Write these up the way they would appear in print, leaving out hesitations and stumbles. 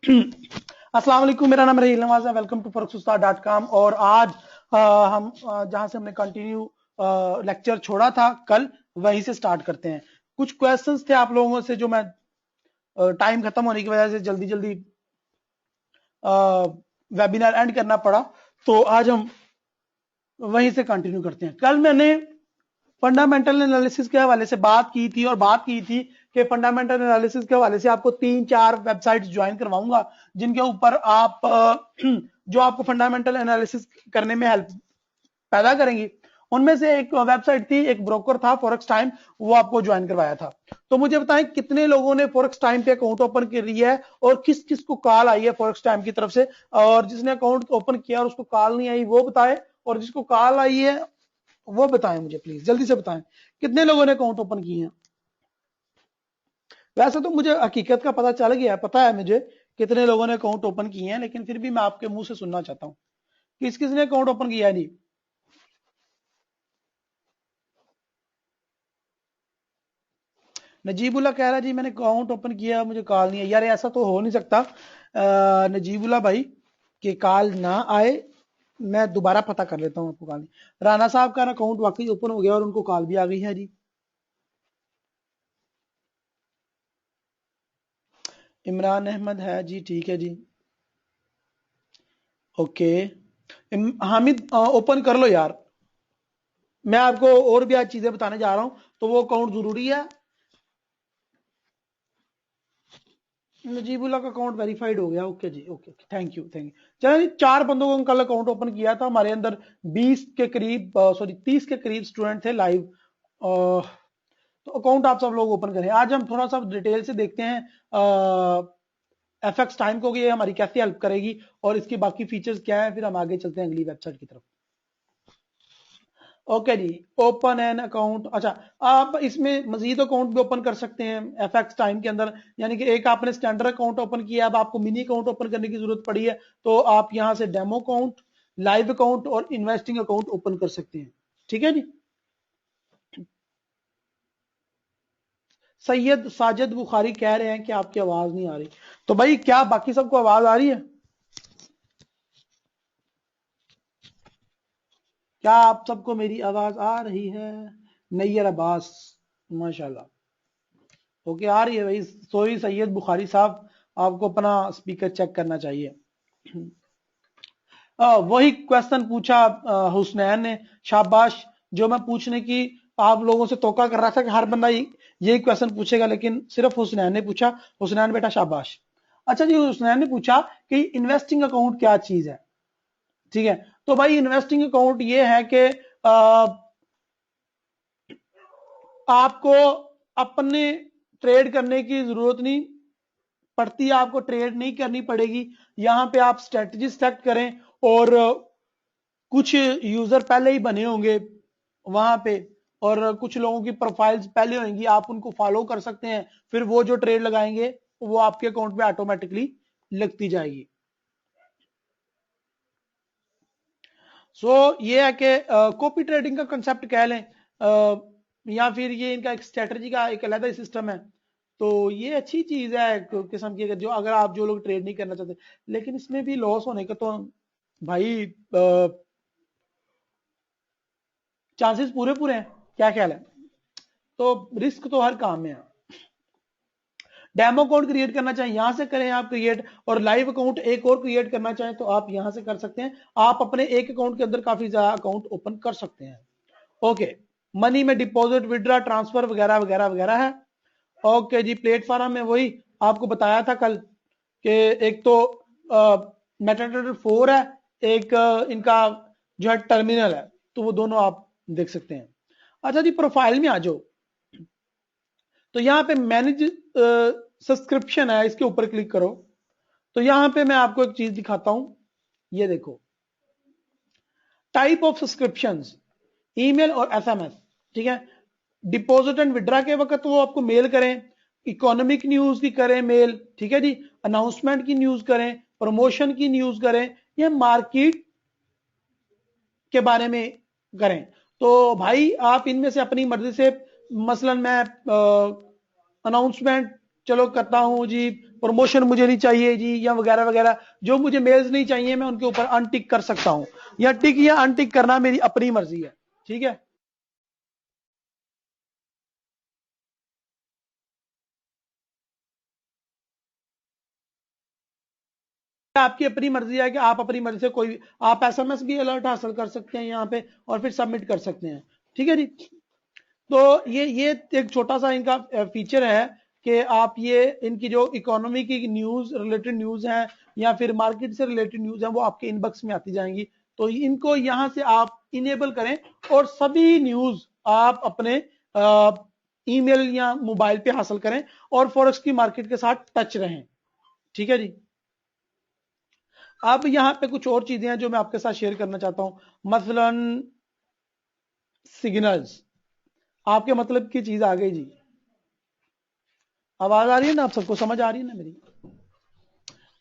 अस्सलाम वालेकुम, मेरा नाम रहील नवाज है। Welcome to forex-ustad.com। और आज हम जहां से हमने कंटिन्यू लेक्चर छोड़ा था कल, वहीं से स्टार्ट करते हैं। कुछ क्वेश्चंस थे आप लोगों से जो मैं टाइम खत्म होने की वजह से जल्दी जल्दी वेबिनार एंड करना पड़ा, तो आज हम वहीं से कंटिन्यू करते हैं। कल मैंने फंडामेंटल एनालिसिस के हवाले से बात की थी और बात की थी कि फंडामेंटल एनालिसिस के हवाले से आपको 3-4 वेबसाइट्स ज्वाइन करवाऊंगा जिनके ऊपर आप जो आपको फंडामेंटल एनालिसिस करने में हेल्प पैदा करेंगी। उनमें से एक वेबसाइट थी, एक ब्रोकर था फॉरेक्स टाइम, वो आपको ज्वाइन करवाया था। तो मुझे बताएं कितने लोगों ने फॉरेक्स टाइम पे अकाउंट ओपन कर लिया है और किस किस को कॉल आई है फॉरेक्स टाइम की तरफ से। और जिसने अकाउंट ओपन किया और उसको कॉल नहीं आई वो बताए, और जिसको कॉल आई है वो बताएं मुझे, प्लीज जल्दी से बताएं कितने लोगों ने अकाउंट ओपन किए हैं। वैसे तो मुझे हकीकत का पता चल गया है, पता है मुझे कितने लोगों ने अकाउंट ओपन किए हैं, लेकिन फिर भी मैं आपके मुंह से सुनना चाहता हूं किस किस ने अकाउंट ओपन किया है। जी नजीबुल्ला कह रहा है जी मैंने अकाउंट ओपन किया, मुझे कॉल नहीं है। यार ऐसा तो हो नहीं सकता नजीबुल्ला भाई कि कॉल ना आए। मैं दोबारा पता कर लेता हूं, आपको कॉल नहीं। राना साहब का अकाउंट वाकई ओपन हो गया और उनको कॉल भी आ गई है जी। इमरान अहमद है जी, ठीक है जी, ओके। हामिद ओपन कर लो यार, मैं आपको और भी आज चीजें बताने जा रहा हूं, तो वो अकाउंट जरूरी है। नजीबुल्ला का अकाउंट वेरीफाइड हो गया, ओके जी, okay, thank you thank you. चलो जी, 4 बंदों को कल अकाउंट ओपन किया था। हमारे अंदर 20 के करीब, सॉरी 30 के करीब स्टूडेंट थे लाइव। तो अकाउंट आप सब लोग ओपन करें। आज हम थोड़ा सा डिटेल से देखते हैं एफएक्स टाइम को कि ये हमारी कैसे हेल्प करेगी और इसकी बाकी फीचर्स क्या है, फिर हम आगे चलते हैं अगली वेबसाइट की तरफ। ओके जी, ओपन एन अकाउंट। अच्छा, आप इसमें मजीद अकाउंट भी ओपन कर सकते हैं एफएक्स टाइम के अंदर। यानी कि एक आपने स्टैंडर्ड अकाउंट ओपन किया, अब आपको मिनी अकाउंट ओपन करने की जरूरत पड़ी है, तो आप यहां से डेमो अकाउंट, लाइव अकाउंट और इन्वेस्टिंग अकाउंट ओपन कर सकते हैं। ठीक है जी। सैयद साजिद बुखारी कह रहे हैं कि आपकी आवाज नहीं आ रही, तो भाई क्या बाकी सबको आवाज आ रही है? क्या आप सबको मेरी आवाज आ रही है? नैयर अब्बास, माशाल्लाह, ओके आ रही है भाई। सॉरी सैयद बुखारी साहब, आपको अपना स्पीकर चेक करना चाहिए। वही क्वेश्चन पूछा हुसनैन ने, शाबाश। जो मैं पूछने की आप लोगों से तोका कर रहा था कि हर बंदा यही क्वेश्चन पूछेगा, लेकिन सिर्फ हुसनैन ने पूछा। हुसनैन बेटा शाबाश। अच्छा जी, हुसनैन ने पूछा कि इन्वेस्टिंग अकाउंट क्या चीज है। ठीक है, तो भाई इन्वेस्टिंग अकाउंट ये है कि आपको अपने ट्रेड करने की जरूरत नहीं पड़ती, आपको ट्रेड नहीं करनी पड़ेगी। यहां पे आप स्ट्रेटजी सेलेक्ट करें और कुछ यूजर पहले ही बने होंगे वहां पे, और कुछ लोगों की प्रोफाइल्स पहले होंगी, आप उनको फॉलो कर सकते हैं। फिर वो जो ट्रेड लगाएंगे वो आपके अकाउंट में ऑटोमेटिकली लगती जाएगी। सो ये है कि कॉपी ट्रेडिंग का कंसेप्ट कह लें, या फिर ये इनका एक स्ट्रेटजी का एक अलग सिस्टम है। तो ये अच्छी चीज है एक किस्म की, अगर आप जो लोग ट्रेड नहीं करना चाहते, लेकिन इसमें भी लॉस होने का तो भाई चांसेस पूरे पूरे हैं। क्या ख्याल है? तो रिस्क तो हर काम में है। डेमो अकाउंट क्रिएट करना चाहें यहां से करें आप क्रिएट, और लाइव अकाउंट एक और क्रिएट करना चाहें तो आप यहां से कर सकते हैं। आप अपने एक अकाउंट के अंदर काफी ज्यादा अकाउंट ओपन कर सकते हैं। ओके, मनी में डिपॉजिट, विड्रा, ट्रांसफर वगैरह वगैरह वगैरह है। ओके जी, प्लेटफॉर्म में वही आपको बताया था कल कि एक तो मेटाट्रेडर 4 है, एक इनका जो है टर्मिनल है, तो वो दोनों आप देख सकते हैं। अच्छा जी, प्रोफाइल में आ जाओ, तो यहां पे मैनेज सब्सक्रिप्शन है, इसके ऊपर क्लिक करो। तो यहां पे मैं आपको एक चीज दिखाता हूं, ये देखो, टाइप ऑफ सब्सक्रिप्शन, ईमेल और एसएमएस। ठीक है, डिपॉजिट एंड विड्रा के वक्त वो आपको मेल करें, इकोनॉमिक न्यूज की करें मेल, ठीक है जी, अनाउंसमेंट की न्यूज करें, प्रमोशन की न्यूज करें, या मार्केट के बारे में करें। तो भाई आप इनमें से अपनी मर्जी से, मसलन मैं अनाउंसमेंट चलो करता हूं जी, प्रमोशन मुझे नहीं चाहिए जी, या वगैरह वगैरह, जो मुझे मेल्स नहीं चाहिए मैं उनके ऊपर अनटिक कर सकता हूं, या टिक या अनटिक करना मेरी अपनी मर्जी है। ठीक है, आपकी अपनी मर्जी है कि आप अपनी मर्जी से कोई, आप एसएमएस भी अलर्ट हासिल कर सकते हैं यहाँ पे और फिर सबमिट कर सकते हैं। ठीक है जी, तो ये एक छोटा सा इनका फीचर है कि आप ये इनकी जो इकोनॉमी की न्यूज रिलेटेड न्यूज है या फिर मार्केट से रिलेटेड न्यूज है वो आपके इनबॉक्स में आती जाएंगी, तो इनको यहां से आप इनेबल करें और सभी न्यूज आप अपने ईमेल या मोबाइल पे हासिल करें और फॉरेक्स की मार्केट के साथ टच रहें। ठीक है जी, अब यहां पे कुछ और चीजें हैं जो मैं आपके साथ शेयर करना चाहता हूं, मसलन सिग्नल्स, आपके मतलब की चीज आ गई जी, आवाज आ रही है ना, आप सबको समझ आ रही है ना मेरी?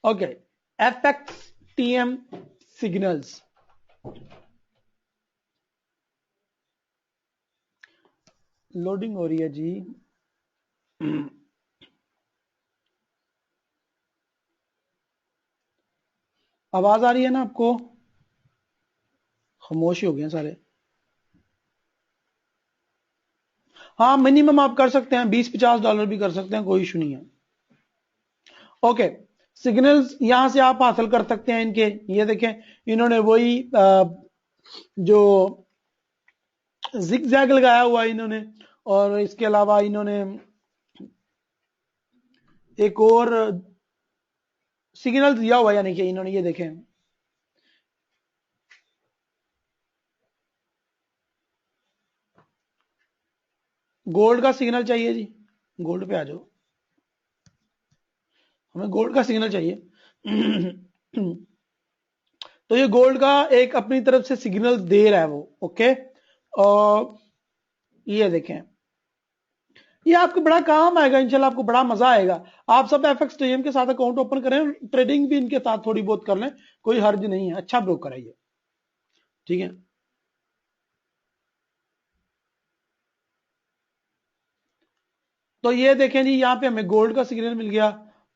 Okay, FX TM signals, loading हो रही है जी। आवाज आ रही है ना आपको? खामोश ही हो गए सारे। हाँ, मिनिमम आप कर सकते हैं $20-50 भी कर सकते हैं, कोई इशू नहीं है। ओके, सिग्नल्स यहां से आप हासिल कर सकते हैं इनके, ये देखें इन्होंने वही जो जिग जैग लगाया हुआ है इन्होंने, और इसके अलावा इन्होंने एक और सिग्नल दिया हुआ, यानी कि इन्होंने ये देखें, गोल्ड का सिग्नल चाहिए जी, गोल्ड पे आ जाओ, हमें गोल्ड का सिग्नल चाहिए। तो ये गोल्ड का एक अपनी तरफ से सिग्नल दे रहा है वो। ओके, और ये देखें, ये आपको बड़ा काम आएगा इंशाल्लाह, आपको बड़ा मजा आएगा। आप सब एफएक्स टीएम के साथ अकाउंट ओपन करें, ट्रेडिंग भी इनके साथ थोड़ी बहुत कर लें, कोई हर्ज नहीं है, अच्छा ब्रोकर है ये। ठीक है, तो ये देखें जी, यहाँ पे हमें गोल्ड का सिग्नल मिल गया।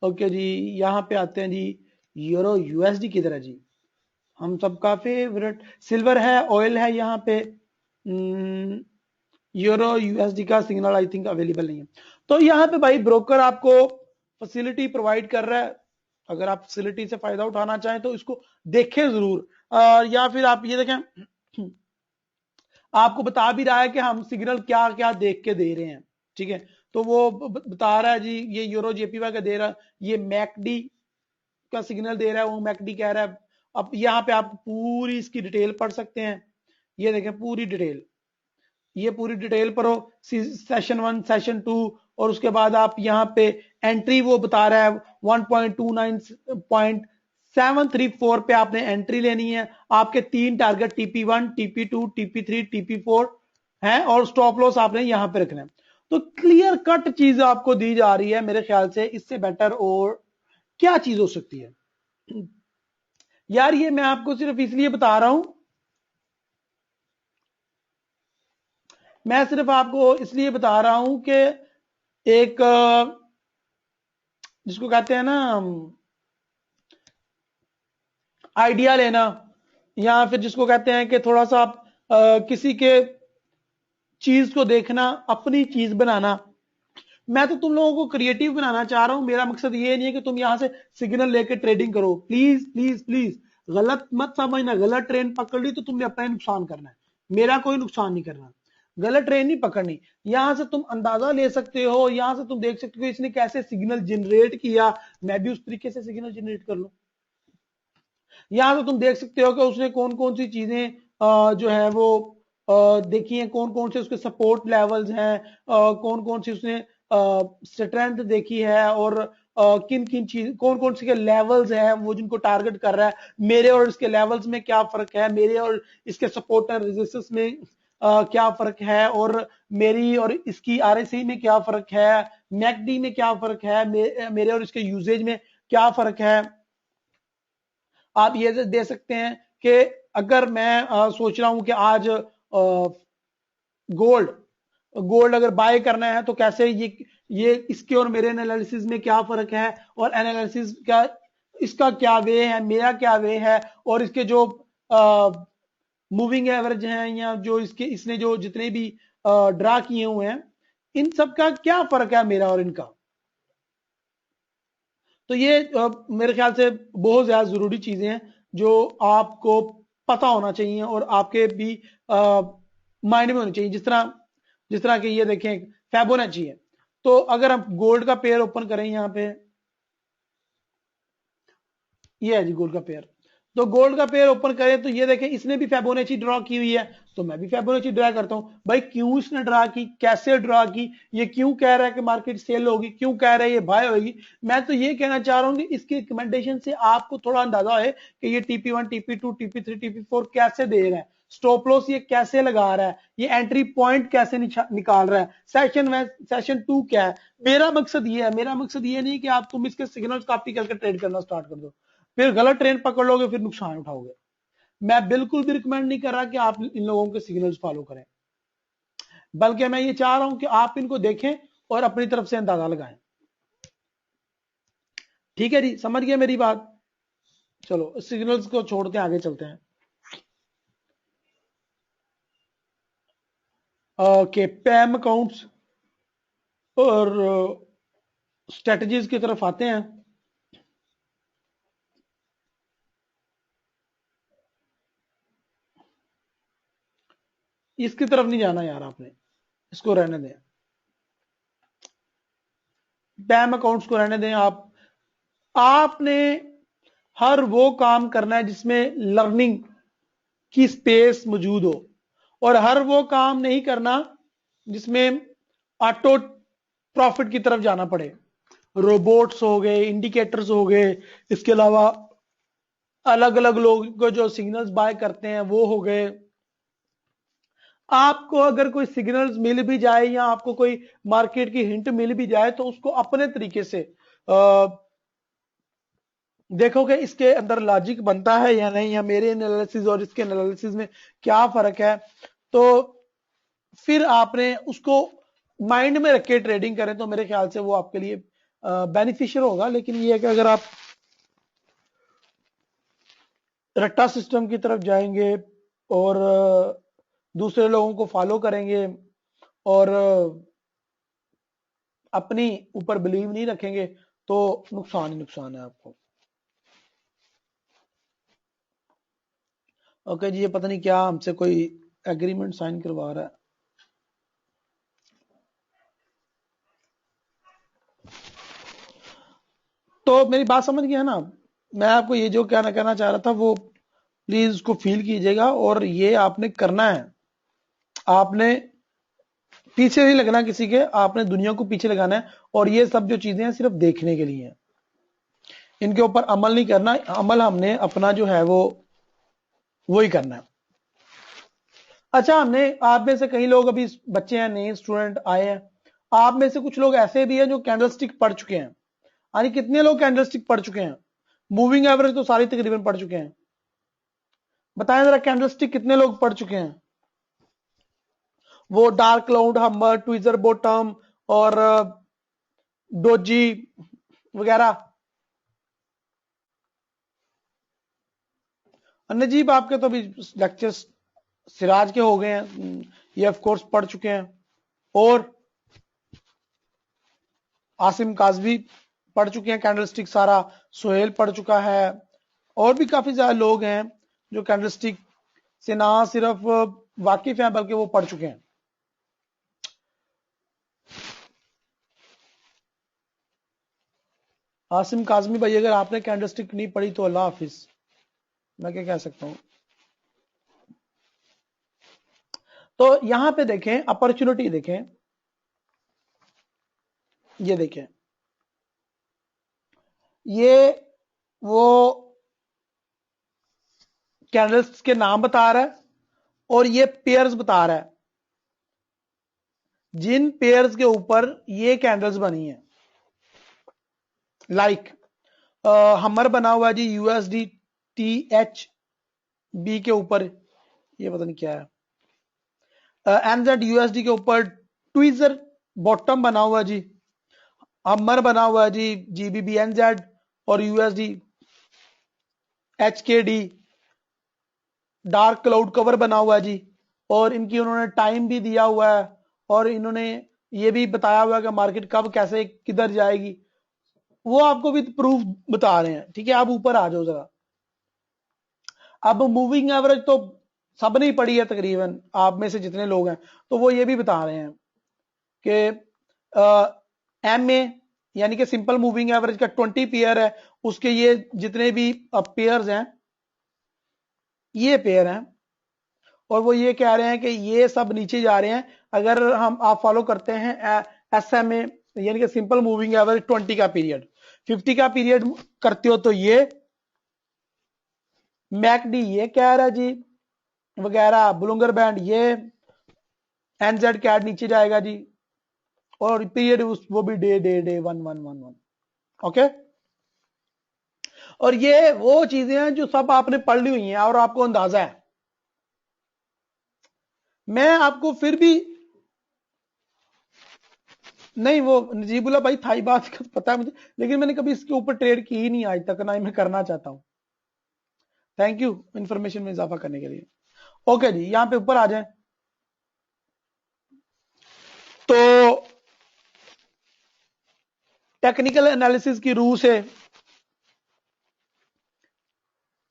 ओके जी, यहाँ पे आते हैं जी, यूरो यूएसडी किधर है जी, हम सबका फेवरेट, सिल्वर है, ऑयल है यहाँ पे, यूरो यूएसडी का सिग्नल आई थिंक अवेलेबल नहीं है। तो यहाँ पे भाई ब्रोकर आपको फैसिलिटी प्रोवाइड कर रहा है, अगर आप फैसिलिटी से फायदा उठाना चाहें तो इसको देखें जरूर। या फिर आप ये देखें, आपको बता भी रहा है कि हम सिग्नल क्या क्या देख के दे रहे हैं। ठीक है, तो वो बता रहा है जी, ये यूरो जेपीवाई का दे रहा है, ये मैकडी का सिग्नल दे रहा है, वो मैकडी कह रहा है। अब यहाँ पे आप पूरी इसकी डिटेल पढ़ सकते हैं, ये देखें पूरी डिटेल, ये पूरी डिटेल पर हो, सेशन 1 सेशन 2, और उसके बाद आप यहाँ पे एंट्री वो बता रहा है 1.29.734 पे आपने एंट्री लेनी है। आपके 3 target TP1 TP2 TP3 TP4 हैं, और स्टॉप लॉस आपने यहाँ पे रखना है। तो क्लियर कट चीज आपको दी जा रही है, मेरे ख्याल से इससे बेटर और क्या चीज हो सकती है यार। ये मैं आपको सिर्फ इसलिए बता रहा हूं, मैं सिर्फ आपको इसलिए बता रहा हूं कि एक जिसको कहते हैं ना आइडिया लेना, या फिर जिसको कहते हैं कि थोड़ा सा किसी के चीज को देखना, अपनी चीज बनाना। मैं तो तुम लोगों को क्रिएटिव बनाना चाह रहा हूं, मेरा मकसद ये नहीं है कि तुम यहां से सिग्नल लेके ट्रेडिंग करो। प्लीज प्लीज प्लीज गलत मत समझना, गलत ट्रेन पकड़ ली तो तुमने अपना ही नुकसान करना है, मेरा कोई नुकसान नहीं करना। गलत ट्रेन नहीं पकड़नी, यहां से तुम अंदाजा ले सकते हो, यहां से तुम देख सकते हो इसने कैसे सिग्नल जनरेट किया, मैं भी उस तरीके से सिग्नल जनरेट कर लूं। यहां से तुम देख सकते हो कि उसने कौन कौन सी चीजें जो है वो देखी हैं, कौन कौन से उसके सपोर्ट लेवल्स हैं, कौन कौन सी उसने स्ट्रेंथ देखी है, और किन किन चीज कौन कौन से के लेवल्स हैं वो जिनको टारगेट कर रहा है, मेरे और इसके लेवल्स में क्या फर्क है, मेरे और इसके सपोर्ट एंड रेजिस्टेंस में क्या फर्क है, और मेरी और इसकी आरएसआई में क्या फर्क है, मैकडी में क्या फर्क है, मेरे और इसके यूजेज में क्या फर्क है। आप ये दे सकते हैं कि अगर मैं सोच रहा हूं कि आज गोल्ड गोल्ड अगर बाय करना है तो कैसे ये ये इसके और मेरे एनालिसिस में क्या फर्क है, और एनालिसिस का इसका क्या वे है, मेरा क्या वे है, और इसके जो मूविंग एवरेज हैं या जो इसके इसने जो जितने भी ड्रा किए हुए हैं, इन सब का क्या फर्क है मेरा और इनका। तो ये मेरे ख्याल से बहुत ज्यादा जरूरी चीजें हैं जो आपको पता होना चाहिए और आपके भी माइंड में होनी चाहिए। जिस तरह के ये देखें फैबोनाची है, तो अगर हम गोल्ड का पेयर ओपन करें, यहां पे ये है जी गोल्ड का पेयर, तो गोल्ड का पेयर ओपन करें तो ये देखें इसने भी फैबोनाची ड्रॉ की हुई है, तो मैं भी फैबोनाची ड्रा करता हूं। भाई क्यों इसने ड्रा की, कैसे ड्रा की, ये क्यों कह रहा है कि मार्केट सेल होगी, क्यों कह रहा है ये बाय होगी। मैं तो ये कहना चाह रहा हूं कि इसकी रिकमेंडेशन से आपको थोड़ा अंदाजा है कि ये TP1 TP2 TP3 TP4 कैसे दे रहा है, स्टॉप लॉस ये कैसे लगा रहा है, ये एंट्री पॉइंट कैसे निकाल रहा है, सेशन 2 क्या है। मेरा मकसद ये है, मेरा मकसद ये नहीं कि आप तुम इसके सिग्नल्स कॉपी करके ट्रेड करना स्टार्ट कर दो, फिर गलत ट्रेन पकड़ लोगे, फिर नुकसान उठाओगे। मैं बिल्कुल भी रिकमेंड नहीं कर रहा कि आप इन लोगों के सिग्नल्स फॉलो करें, बल्कि मैं ये चाह रहा हूं कि आप इनको देखें और अपनी तरफ से अंदाजा लगाएं। ठीक है जी, समझ गए मेरी बात। चलो सिग्नल्स को छोड़ते हैं, आगे चलते हैं। ओके, पैम अकाउंट्स और स्ट्रेटजीज की तरफ आते हैं। इसकी तरफ नहीं जाना यार आपने, इसको रहने दें, पैम अकाउंट्स को रहने दें। आपने हर वो काम करना है जिसमें लर्निंग की स्पेस मौजूद हो, और हर वो काम नहीं करना जिसमें ऑटो प्रॉफिट की तरफ जाना पड़े। रोबोट्स हो गए, इंडिकेटर्स हो गए, इसके अलावा अलग अलग लोग को जो सिग्नल्स बाय करते हैं वो हो गए। आपको अगर कोई सिग्नल्स मिल भी जाए या आपको कोई मार्केट की हिंट मिल भी जाए, तो उसको अपने तरीके से देखो कि इसके अंदर लॉजिक बनता है या नहीं, या मेरे एनालिसिस और इसके एनालिसिस में क्या फर्क है। तो फिर आपने उसको माइंड में रख के ट्रेडिंग करें तो मेरे ख्याल से वो आपके लिए बेनिफिशियल होगा। लेकिन ये है कि अगर आप रट्टा सिस्टम की तरफ जाएंगे और दूसरे लोगों को फॉलो करेंगे और अपनी ऊपर बिलीव नहीं रखेंगे, तो नुकसान ही नुकसान है आपको। ओके जी, ये पता नहीं क्या हमसे कोई एग्रीमेंट साइन करवा रहा है। तो मेरी बात समझ गया ना। मैं आपको ये जो कहना चाह रहा था वो प्लीज उसको फील कीजिएगा, और ये आपने करना है। आपने पीछे नहीं लगना किसी के, आपने दुनिया को पीछे लगाना है, और ये सब जो चीजें हैं सिर्फ देखने के लिए हैं, इनके ऊपर अमल नहीं करना। अमल हमने अपना जो है वो ही करना है। अच्छा, हमने आप में से कई लोग अभी बच्चे हैं, नए स्टूडेंट आए हैं, आप में से कुछ लोग ऐसे भी हैं जो कैंडलस्टिक पढ़ चुके हैं। यानी कितने लोग कैंडलस्टिक पढ़ चुके हैं? मूविंग एवरेज तो सारी तकरीबन पढ़ चुके हैं। बताएं जरा कैंडलस्टिक कितने लोग पढ़ चुके हैं? वो डार्क क्लाउड, हमर, ट्विजर बॉटम और डोजी वगैरह। नजीब आपके तो अभी लेक्चर्स सिराज के हो गए हैं, ये ऑफ कोर्स पढ़ चुके हैं, और आसिम काजवी पढ़ चुके हैं कैंडलस्टिक सारा, सोहेल पढ़ चुका है, और भी काफी ज्यादा लोग हैं जो कैंडलस्टिक से ना सिर्फ वाकिफ हैं बल्कि वो पढ़ चुके हैं। आसिम काजमी भाई, अगर आपने कैंडलस्टिक नहीं पढ़ी तो अल्लाह हाफिज, मैं क्या कह सकता हूं। तो यहां पे देखें, अपॉर्चुनिटी देखें, ये देखें, ये वो कैंडल्स के नाम बता रहा है और ये पेयर्स बता रहा है, जिन पेयर्स के ऊपर ये कैंडल्स बनी है। लाइक हमर बना हुआ है जी USD THB के ऊपर, ये पता नहीं क्या है। NZ USD के ऊपर ट्विजर बॉटम बना हुआ जी, अमर बना हुआ है जी, GBBNZ और USD, HKD, dark cloud cover बना हुआ है जी, और इनकी उन्होंने टाइम भी दिया हुआ है, और इन्होंने ये भी बताया हुआ है कि मार्केट कब कैसे किधर जाएगी, वो आपको भी प्रूफ बता रहे हैं। ठीक है, आप ऊपर आ जाओ जरा। अब मूविंग एवरेज तो सबने ही पढ़ी है तकरीबन, आप में से जितने लोग हैं, तो वो ये भी बता रहे हैं कि MA यानी कि सिंपल मूविंग एवरेज का 20 पेयर है, उसके ये जितने भी पेयर्स हैं, ये पेयर हैं, और वो ये कह रहे हैं कि ये सब नीचे जा रहे हैं। अगर आप फॉलो करते हैं SMA यानी कि सिंपल मूविंग एवरेज 20 का पीरियड, 50 का पीरियड करते हो तो ये मैकडी ये कह रहा है जी वगैरह, बुलुंगर बैंड ये, NZ कैड नीचे जाएगा जी, और पीरियड वो भी डे डे डे 1111। ओके, और ये वो चीजें हैं जो सब आपने पढ़ ली हुई हैं और आपको अंदाजा है। मैं आपको फिर भी नहीं, वो नजीबुल्ला भाई थाई बात का पता है मुझे, लेकिन मैंने कभी इसके ऊपर ट्रेड की ही नहीं आज तक, ना ही मैं करना चाहता हूं। थैंक यू इंफॉर्मेशन में इजाफा करने के लिए। ओके जी, यहां पे ऊपर आ जाए तो टेक्निकल एनालिसिस की रूह से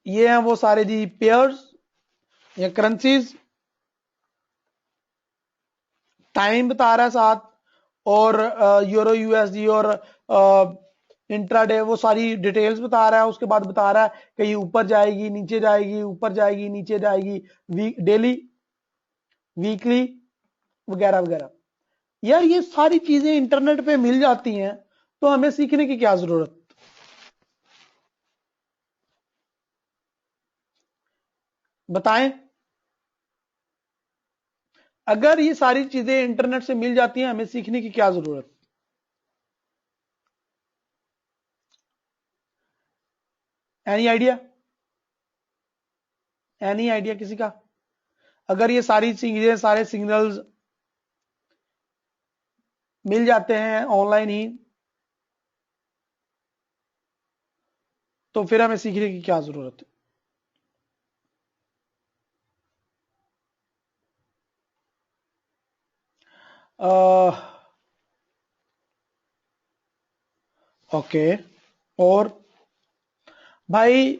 ये हैं वो सारे जी पेयर्स या करेंसीज, टाइम बता रहा है साथ, और यूरो USD और इंट्राडे वो सारी डिटेल्स बता रहा है। उसके बाद बता रहा है कि ये ऊपर जाएगी नीचे जाएगी, ऊपर जाएगी नीचे जाएगी, डेली वीकली वगैरह वगैरह। यार ये सारी चीजें इंटरनेट पे मिल जाती हैं, तो हमें सीखने की क्या जरूरत? बताएं, अगर ये सारी चीजें इंटरनेट से मिल जाती हैं, हमें सीखने की क्या जरूरत? Any idea? एनी आइडिया किसी का? अगर ये सारी चीजें, सारे सिग्नल्स मिल जाते हैं ऑनलाइन ही, तो फिर हमें सीखने की क्या जरूरत है? ओके, और भाई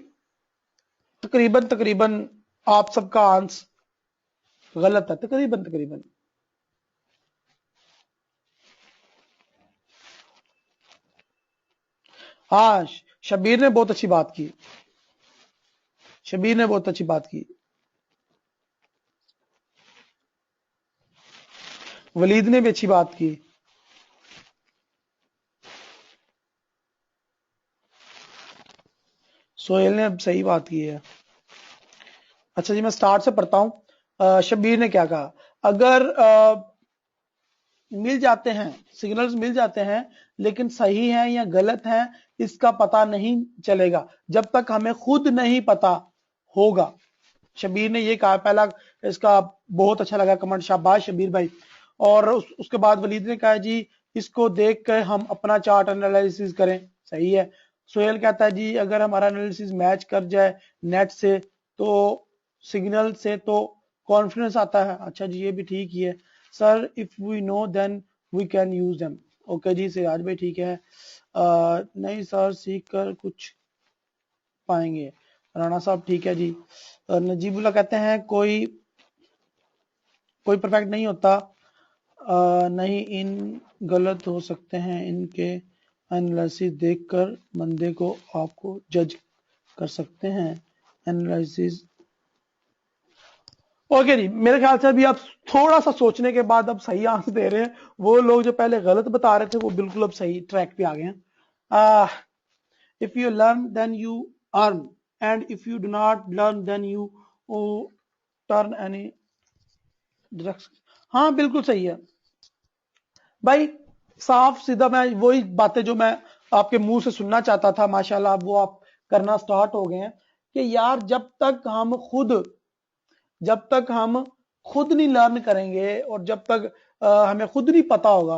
तकरीबन तकरीबन आप सबका आंसर गलत है, तकरीबन तकरीबन। हाँ, शबीर ने बहुत अच्छी बात की, शबीर ने बहुत अच्छी बात की, वलीद ने भी अच्छी बात की। सोहेल ने अब सही बात की है। अच्छा जी, मैं स्टार्ट से पढ़ता हूं। शबीर ने क्या कहा? अगर मिल जाते हैं, सिग्नल्स मिल जाते हैं, लेकिन सही हैं या गलत हैं इसका पता नहीं चलेगा जब तक हमें खुद नहीं पता होगा। शबीर ने ये कहा पहला, इसका बहुत अच्छा लगा कमेंट, शाबाश शबीर भाई। और उसके बाद वलीद ने कहा जी इसको देख कर हम अपना चार्ट एनालिसिस करें, सही है। सोहेल कहता है जी अगर हमारा एनालिसिस मैच कर जाए नेट से तो सिग्नल से तो कॉन्फिडेंस आता है। अच्छा जी, ये भी ठीक ही है sir, if we know then we can use them. Okay जी, सिराज भाई ठीक है। नहीं सर, सीख कर कुछ पाएंगे। राणा साहब ठीक है जी। नजीबुल्ला कहते हैं कोई कोई परफेक्ट नहीं होता, नहीं इन गलत हो सकते हैं, इनके एनालिसिस देखकर बंदे को आपको जज कर सकते हैं। एनालिसिस ओके जी, मेरे ख्याल से अभी आप थोड़ा सा सोचने के बाद अब सही आंसर दे रहे हैं। वो लोग जो पहले गलत बता रहे थे वो बिल्कुल अब सही ट्रैक पे आ गए हैं। If you learn then you earn, and if you do not learn then you turn any direction. हाँ बिल्कुल सही है भाई, साफ सीधा मैं वही बातें जो मैं आपके मुंह से सुनना चाहता था, माशाल्लाह वो आप करना स्टार्ट हो गए हैं। कि यार जब तक हम खुद नहीं लर्न करेंगे और जब तक हमें खुद नहीं पता होगा,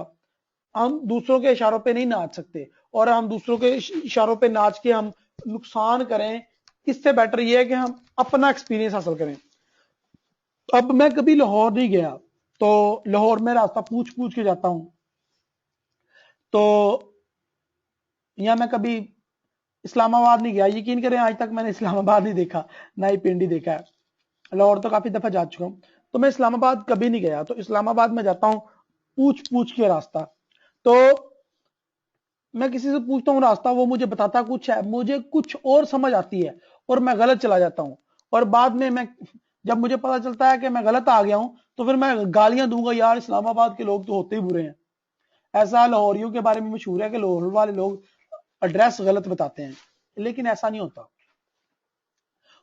हम दूसरों के इशारों पे नहीं नाच सकते, और हम दूसरों के इशारों पे नाच के हम नुकसान करें, इससे बेटर ये है कि हम अपना एक्सपीरियंस हासिल करें। अब मैं कभी लाहौर नहीं गया, तो लाहौर में रास्ता पूछ पूछ के जाता हूं, तो या मैं कभी इस्लामाबाद नहीं गया, यकीन करें आज तक मैंने इस्लामाबाद नहीं देखा, ना ही पिंडी देखा है। लाहौर तो काफी दफा जा चुका हूं, तो मैं इस्लामाबाद कभी नहीं गया। तो इस्लामाबाद में जाता हूं पूछ पूछ के रास्ता, तो मैं किसी से पूछता हूँ रास्ता, वो मुझे बताता कुछ है, मुझे कुछ और समझ आती है और मैं गलत चला जाता हूँ। और बाद में मैं, जब मुझे पता चलता है कि मैं गलत आ गया हूं, तो फिर मैं गालियां दूंगा, यार इस्लामाबाद के लोग तो होते ही बुरे हैं। ऐसा लाहौरियों के बारे में मशहूर है कि लाहौर वाले लोग एड्रेस गलत बताते हैं, लेकिन ऐसा नहीं होता।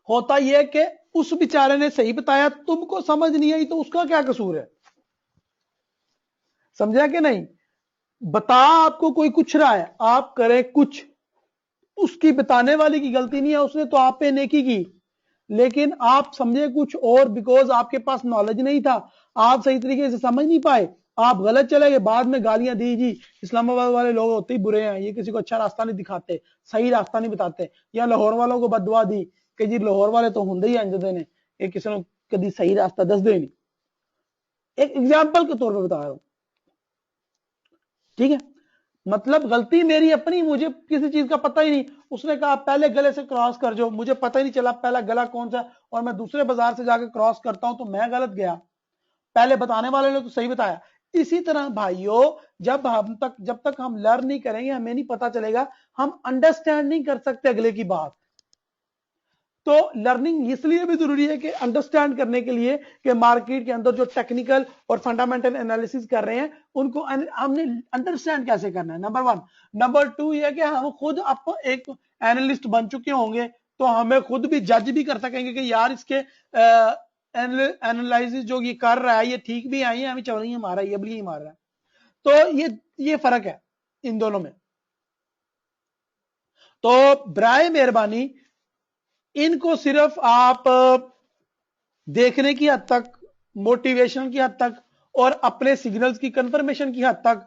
होता यह कि उस बेचारे ने सही बताया, तुमको समझ नहीं आई तो उसका क्या कसूर है? समझा कि नहीं? बता आपको कोई कुछ रहा है, आप करें कुछ, उसकी बताने वाले की गलती नहीं है, उसने तो आप पे नेकी की, लेकिन आप समझे कुछ और, बिकॉज आपके पास नॉलेज नहीं था, आप सही तरीके से समझ नहीं पाए, आप गलत चले गए, बाद में गालियां दी जी इस्लामाबाद वाले लोग होते ही बुरे हैं, ये किसी को अच्छा रास्ता नहीं दिखाते, सही रास्ता नहीं बताते, या लाहौर वालों को बददुआ दी कि जी लाहौर वाले तो होंगे ही अंजदे ने, ये किसी ने कभी सही रास्ता दस दे नहीं। एक एग्जाम्पल के तौर पर बता रहा हूं, ठीक है? मतलब गलती मेरी अपनी, मुझे किसी चीज का पता ही नहीं, उसने कहा पहले गले से क्रॉस कर जो, मुझे पता ही नहीं चला पहला गला कौन सा, और मैं दूसरे बाजार से जाकर क्रॉस करता हूं तो मैं गलत गया, पहले बताने वाले ने तो सही बताया। इसी तरह भाइयों, जब तक हम लर्न नहीं करेंगे, हमें नहीं पता चलेगा, हम अंडरस्टैंड नहीं कर सकते अगले की बात। तो लर्निंग इसलिए भी जरूरी है कि अंडरस्टैंड करने के लिए कि मार्केट के अंदर जो टेक्निकल और फंडामेंटल एनालिसिस कर रहे हैं, उनको हमने अंडरस्टैंड कैसे करना है, नंबर वन। नंबर टू ये है कि हम खुद अब एक एनालिस्ट बन चुके होंगे, तो हमें खुद भी जज भी कर सकेंगे कि यार इसके एनालिसिस जो ये कर रहा है, ये ठीक भी आई है, हमें चल रही है मारा, ये भी मार रहा है। तो ये फर्क है इन दोनों में। तो बराए मेहरबानी इनको सिर्फ आप देखने की हद तक, मोटिवेशन की हद तक, और अपने सिग्नल्स की कंफर्मेशन की हद तक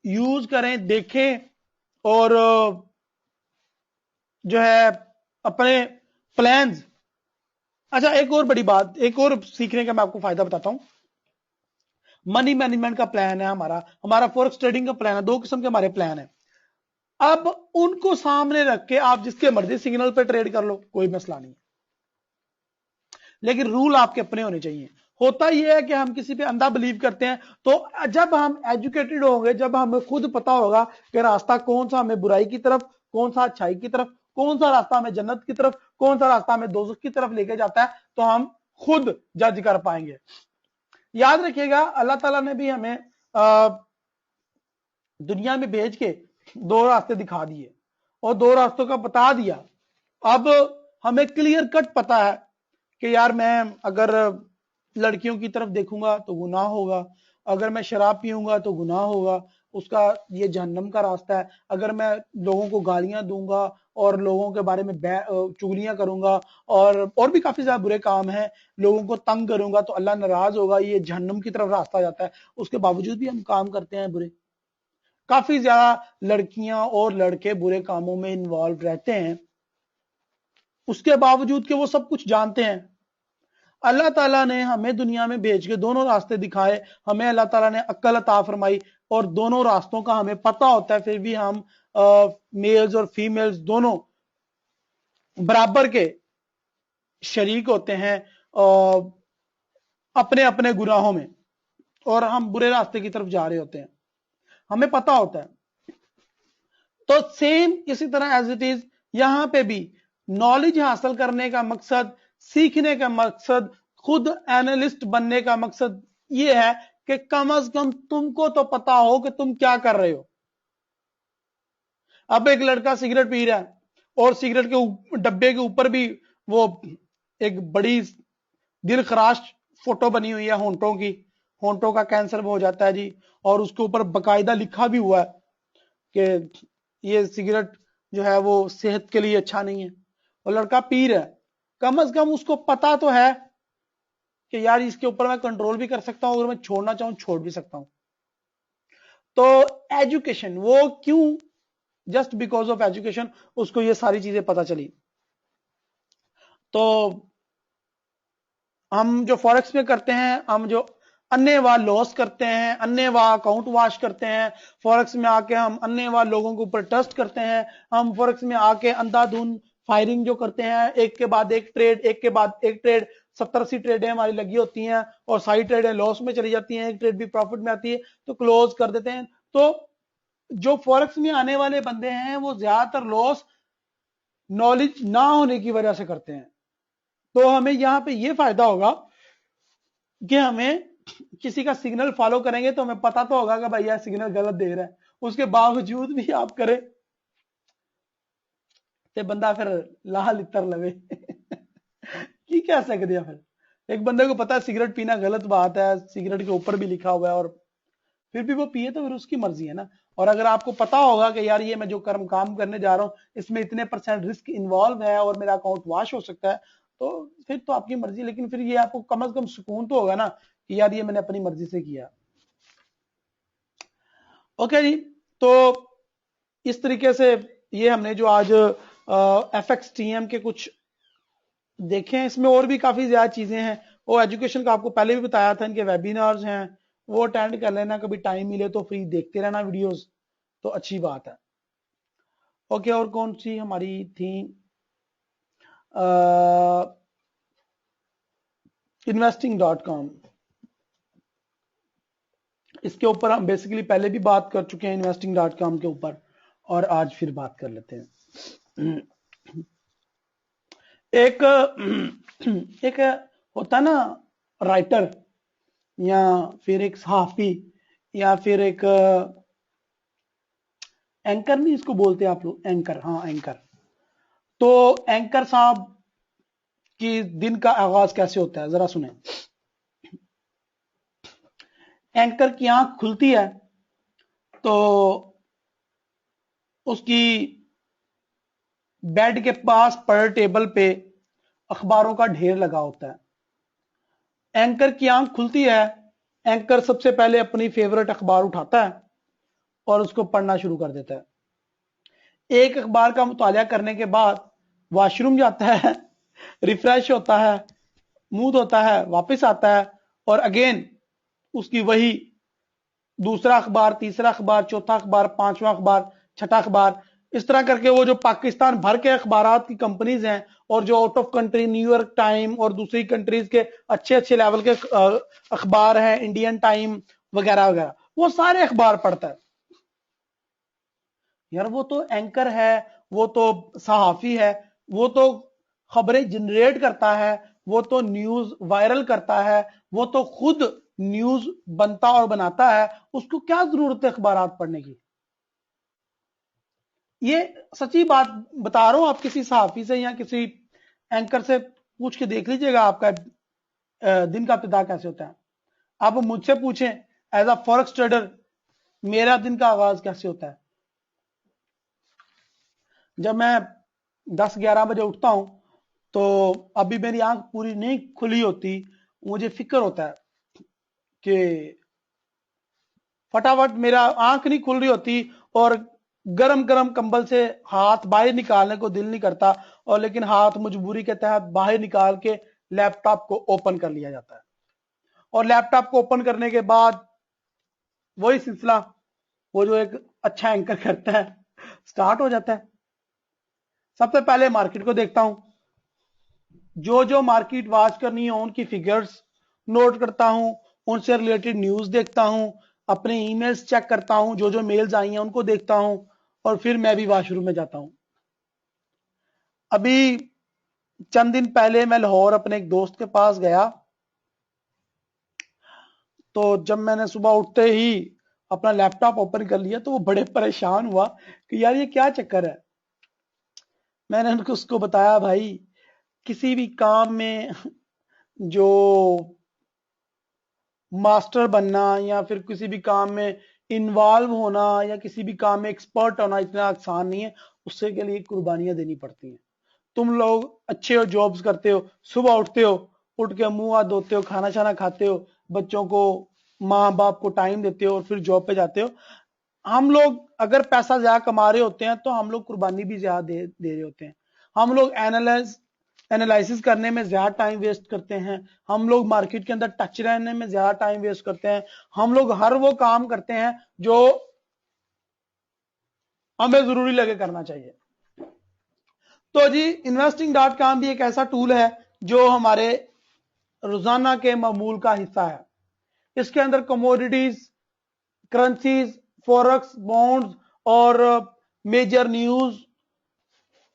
यूज करें, देखें, और जो है अपने प्लान्स। अच्छा, एक और बड़ी बात, एक और सीखने का मैं आपको फायदा बताता हूं। मनी मैनेजमेंट का प्लान है हमारा, हमारा फॉरेक्स ट्रेडिंग का प्लान है, दो किस्म के हमारे प्लान है। अब उनको सामने रख के आप जिसके मर्जी सिग्नल पे ट्रेड कर लो, कोई मसला नहीं, लेकिन रूल आपके अपने होने चाहिए। होता यह है कि हम किसी पे अंधा बिलीव करते हैं, तो जब हम एजुकेटेड होंगे, जब हमें खुद पता होगा कि रास्ता कौन सा हमें बुराई की तरफ, कौन सा अच्छाई की तरफ, कौन सा रास्ता हमें जन्नत की तरफ, कौन सा रास्ता हमें दोज़ख की तरफ लेके जाता है, तो हम खुद जज कर पाएंगे। याद रखिएगा, अल्लाह ताला ने भी हमें दुनिया में भेज के दो रास्ते दिखा दिए और दो रास्तों का बता दिया। अब हमें क्लियर कट पता है कि यार मैं अगर लड़कियों की तरफ देखूंगा तो गुनाह होगा, अगर मैं शराब पीऊंगा तो गुनाह होगा, उसका ये जहन्नम का रास्ता है, अगर मैं लोगों को गालियां दूंगा और लोगों के बारे में चुगलियां करूंगा, और भी काफी ज्यादा बुरे काम हैं, लोगों को तंग करूंगा तो अल्लाह नाराज होगा, ये जहन्नम की तरफ रास्ता जाता है। उसके बावजूद भी हम काम करते हैं बुरे। काफी ज्यादा लड़कियां और लड़के बुरे कामों में इन्वॉल्व रहते हैं, उसके बावजूद कि वो सब कुछ जानते हैं। अल्लाह ताला ने हमें दुनिया में भेज के दोनों रास्ते दिखाए, हमें अल्लाह ताला ने अक्ल अता फरमाई, और दोनों रास्तों का हमें पता होता है, फिर भी हम मेल्स और फीमेल्स दोनों बराबर के शरीक होते हैं अपने अपने गुनाहों में, और हम बुरे रास्ते की तरफ जा रहे होते हैं, हमें पता होता है। तो सेम इसी तरह एज इट इज यहां पे भी नॉलेज हासिल करने का मकसद, सीखने का मकसद, खुद एनालिस्ट बनने का मकसद यह है कि कम से कम तुमको तो पता हो कि तुम क्या कर रहे हो। अब एक लड़का सिगरेट पी रहा है और सिगरेट के डब्बे के ऊपर भी वो एक बड़ी दिल खराश फोटो बनी हुई है होंठों की, होंठों का कैंसर हो जाता है जी, और उसके ऊपर बकायदा लिखा भी हुआ है कि ये सिगरेट जो है वो सेहत के लिए अच्छा नहीं है, और लड़का पी रहा है। कम से कम उसको पता तो है कि यार इसके ऊपर मैं कंट्रोल भी कर सकता हूं, अगर मैं छोड़ना चाहूं छोड़ भी सकता हूं। तो एजुकेशन, वो क्यों, जस्ट बिकॉज ऑफ एजुकेशन उसको ये सारी चीजें पता चली। तो हम जो फॉरेक्स में करते हैं, हम जो अन्यवाह लॉस करते हैं, अन्यवाह अकाउंट वाश करते हैं, फॉरेक्स में आके हम अन्यवाह लोगों के ऊपर ट्रस्ट करते हैं, हम फॉरेक्स में आके अंधाधुंध फायरिंग जो करते हैं, एक के बाद एक ट्रेड, एक के बाद एक ट्रेड, 70-80 ट्रेडें हमारी लगी होती हैं और सारी ट्रेडें लॉस में चली जाती हैं, एक ट्रेड भी प्रॉफिट में आती है तो क्लोज कर देते हैं। तो जो फॉरेक्स में आने वाले बंदे हैं वो ज्यादातर लॉस नॉलेज ना होने की वजह से करते हैं। तो हमें यहां पे ये फायदा होगा कि हमें किसी का सिग्नल फॉलो करेंगे तो हमें पता तो होगा कि भाई यह सिग्नल गलत दे रहा है, उसके बावजूद भी आप करें तो बंदा फिर लाल इतर लवे की कह सकते हैं। फिर एक बंदे को पता है सिगरेट पीना गलत बात है, सिगरेट के ऊपर भी लिखा हुआ है, और फिर भी वो पिए तो फिर उसकी मर्जी है ना। और अगर आपको पता होगा कि यार ये मैं जो काम करने जा रहा हूँ इसमें इतने % रिस्क इन्वॉल्व है और मेरा अकाउंट वॉश हो सकता है, तो फिर तो आपकी मर्जी, लेकिन फिर ये आपको कम से कम सुकून तो होगा ना कि यार ये मैंने अपनी मर्जी से किया। ओके जी, तो इस तरीके से ये हमने जो आज FXTM के कुछ देखे हैं, इसमें और भी काफी ज्यादा चीजें हैं। वो एजुकेशन का आपको पहले भी बताया था, इनके वेबिनार्स हैं वो अटेंड कर लेना, कभी टाइम मिले तो फ्री देखते रहना वीडियोस, तो अच्छी बात है। ओके, और कौन सी हमारी थी, investing.com, इसके ऊपर हम बेसिकली पहले भी बात कर चुके हैं investing.com के ऊपर, और आज फिर बात कर लेते हैं। एक होता ना राइटर, या फिर एक सहाफी, या फिर एक एंकर, नहीं इसको बोलते आप लोग एंकर, हाँ एंकर। तो एंकर साहब की दिन का आगाज कैसे होता है जरा सुने। एंकर की आंख खुलती है तो उसकी बेड के पास पड़े टेबल पे अखबारों का ढेर लगा होता है। एंकर की आंख खुलती है, एंकर सबसे पहले अपनी फेवरेट अखबार उठाता है और उसको पढ़ना शुरू कर देता है। एक अखबार का मुतालिया करने के बाद वॉशरूम जाता है, रिफ्रेश होता है, मुंह धोता है, वापस आता है, और अगेन उसकी वही दूसरा अखबार, तीसरा अखबार, चौथा अखबार, पांचवा अखबार, छठा अखबार, इस तरह करके वो जो पाकिस्तान भर के अखबार की कंपनीज हैं और जो out of country New York time और दूसरी कंट्रीज के अच्छे अच्छे लेवल के अखबार हैं, इंडियन टाइम वगैरह वगैरह, वो सारे अखबार पढ़ता है। यार वो तो एंकर है, वो तो सहाफी है, वो तो खबरें जनरेट करता है, वो तो न्यूज वायरल करता है, वो तो खुद न्यूज बनता और बनाता है, उसको क्या जरूरत है अखबार पढ़ने की। ये सच्ची बात बता रहा हूं, आप किसी सहाफी से या किसी एंकर से पूछ के देख लीजिएगा आपका दिन का इब्तिदा कैसे होता है। आप मुझसे पूछें एज अ फॉरेक्स ट्रेडर मेरा दिन का आगाज कैसे होता है। जब मैं 10-11 बजे उठता हूं तो अभी मेरी आंख पूरी नहीं खुली होती, मुझे फिक्र होता है कि फटाफट, मेरा आंख नहीं खुल रही होती और गरम गरम कंबल से हाथ बाहर निकालने को दिल नहीं करता, और लेकिन हाथ मजबूरी के तहत बाहर निकाल के लैपटॉप को ओपन कर लिया जाता है, और लैपटॉप को ओपन करने के बाद वही सिलसिला, वो जो एक अच्छा एंकर करता है, स्टार्ट हो जाता है। सबसे पहले मार्केट को देखता हूं, जो जो मार्केट वॉच करनी है उनकी फिगर्स नोट करता हूं, उनसे रिलेटेड न्यूज देखता हूं, अपने ईमेल्स चेक करता हूं, जो जो मेल्स आई हैं उनको देखता हूं, और फिर मैं भी वॉशरूम में जाता हूं। अभी चंद दिन पहले मैं लाहौर अपने एक दोस्त के पास गया, तो जब मैंने सुबह उठते ही अपना लैपटॉप ओपन कर लिया तो वो बड़े परेशान हुआ कि यार ये क्या चक्कर है। मैंने उनको उसको बताया भाई, किसी भी काम में जो मास्टर बनना या फिर किसी भी काम में इन्वॉल्व होना या किसी भी काम में एक्सपर्ट होना इतना आसान नहीं है, उससे के लिए कुर्बानियां देनी पड़ती हैं। तुम लोग अच्छे हो, जॉब्स करते हो, सुबह उठते हो, उठ के मुंह हाथ धोते हो, खाना छाना खाते हो, बच्चों को माँ बाप को टाइम देते हो और फिर जॉब पे जाते हो। हम लोग अगर पैसा ज्यादा कमा रहे होते हैं तो हम लोग कुर्बानी भी ज्यादा दे रहे होते हैं। हम लोग एनालिसिस करने में ज्यादा टाइम वेस्ट करते हैं। हम लोग मार्केट के अंदर टच रहने में ज्यादा टाइम वेस्ट करते हैं। हम लोग हर वो काम करते हैं जो हमें जरूरी लगे करना चाहिए। तो जी investing.com भी एक ऐसा टूल है जो हमारे रोजाना के मामूल का हिस्सा है। इसके अंदर कमोडिटीज, करेंसीज, फॉरेक्स, बॉन्ड्स और major news,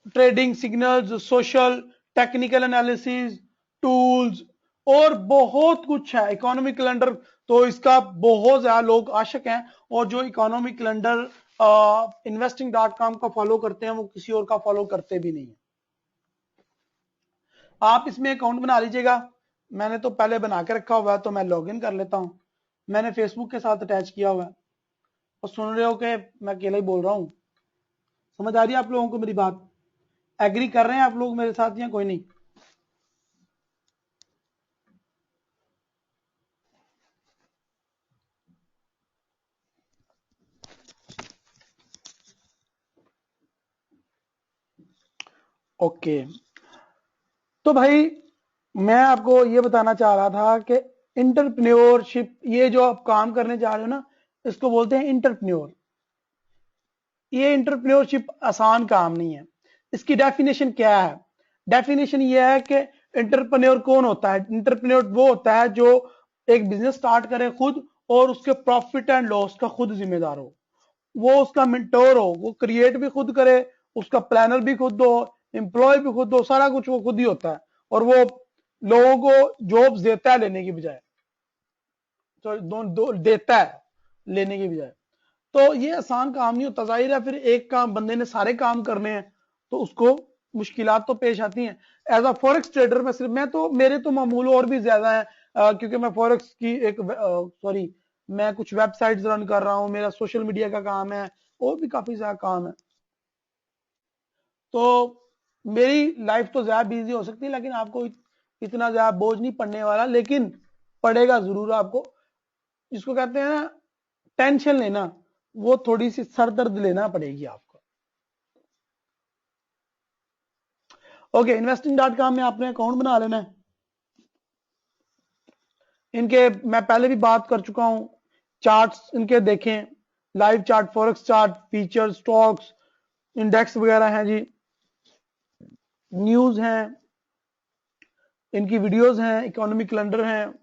trading signals, social, technical analysis, tools और बहुत कुछ है। इकोनॉमिक कैलेंडर तो इसका बहुत ज्यादा लोग आशिक हैं, और जो इकोनॉमिक कैलेंडर investing.com का फॉलो करते हैं वो किसी और का फॉलो करते भी नहीं है। आप इसमें अकाउंट बना लीजिएगा। मैंने तो पहले बना के रखा हुआ है, तो मैं लॉगिन कर लेता हूं। मैंने फेसबुक के साथ अटैच किया हुआ है, और सुन रहे हो कि मैं अकेला ही बोल रहा हूं। समझ आ रही है आप लोगों को मेरी बात? एग्री कर रहे हैं आप लोग मेरे साथ या कोई नहीं? ओके, तो भाई मैं आपको ये बताना चाह रहा था कि इंटरप्रेन्योरशिप, ये जो आप काम करने जा रहे हो ना, इसको बोलते हैं इंटरप्रेन्योर। ये इंटरप्रेन्योरशिप आसान काम नहीं है। इसकी डेफिनेशन क्या है? डेफिनेशन ये है कि इंटरप्रेन्योर कौन होता है? इंटरप्रेन्योर वो होता है जो एक बिजनेस स्टार्ट करे खुद, और उसके प्रॉफिट एंड लॉस का खुद जिम्मेदार हो। वो उसका मेंटोर हो, वो क्रिएट भी खुद करे, उसका प्लानर भी खुद हो, एम्प्लॉय भी खुद हो, सारा कुछ वो खुद ही होता है। और वो लोगों को जॉब्स देता है लेने की बजाय, तो देता है लेने की बजाय। तो ये आसान काम नहीं होता। जाहिर है फिर एक काम बंदे ने सारे काम करने हैं तो उसको मुश्किलात तो पेश आती हैं। एज अ फॉरेक्स ट्रेडर में सिर्फ मैं तो, मेरे तो मामूल और भी ज्यादा है, क्योंकि मैं फॉरेक्स की एक सॉरी मैं कुछ वेबसाइट्स रन कर रहा हूं, मेरा सोशल मीडिया का काम है, और भी काफी ज्यादा काम है। तो मेरी लाइफ तो ज्यादा बिजी हो सकती है, लेकिन आपको इतना ज्यादा बोझ नहीं पड़ने वाला, लेकिन पड़ेगा जरूर आपको। जिसको कहते हैं ना टेंशन लेना, वो थोड़ी सी सरदर्द लेना पड़ेगी आपको। ओके, investing.com में आपने अकाउंट बना लेना है। इनके मैं पहले भी बात कर चुका हूं, चार्ट्स इनके देखें, live chart, forex chart, feature, stocks, index वगैरह हैं जी, न्यूज हैं, इनकी वीडियोस हैं, इकोनॉमिक कैलेंडर हैं,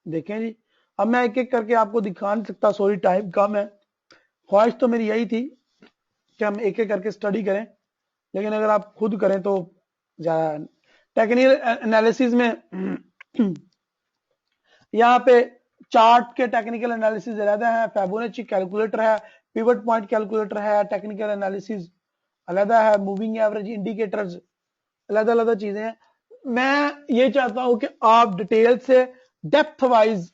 देखें जी। अब मैं एक एक करके आपको दिखा नहीं सकता, सॉरी टाइम कम है। ख्वाहिश तो मेरी यही थी कि हम एक एक करके स्टडी करें, लेकिन अगर आप खुद करें तो ज्यादा। टेक्निकल एनालिसिस में यहाँ पे चार्ट के टेक्निकल एनालिसिस अलग है, फिबोनाची कैलकुलेटर है, पिवट पॉइंट कैलकुलेटर है, टेक्निकल एनालिसिस अलग है, मूविंग एवरेज इंडिकेटर्स अलग अलग चीजें हैं। मैं ये चाहता हूं कि आप डिटेल से डेप्थ वाइज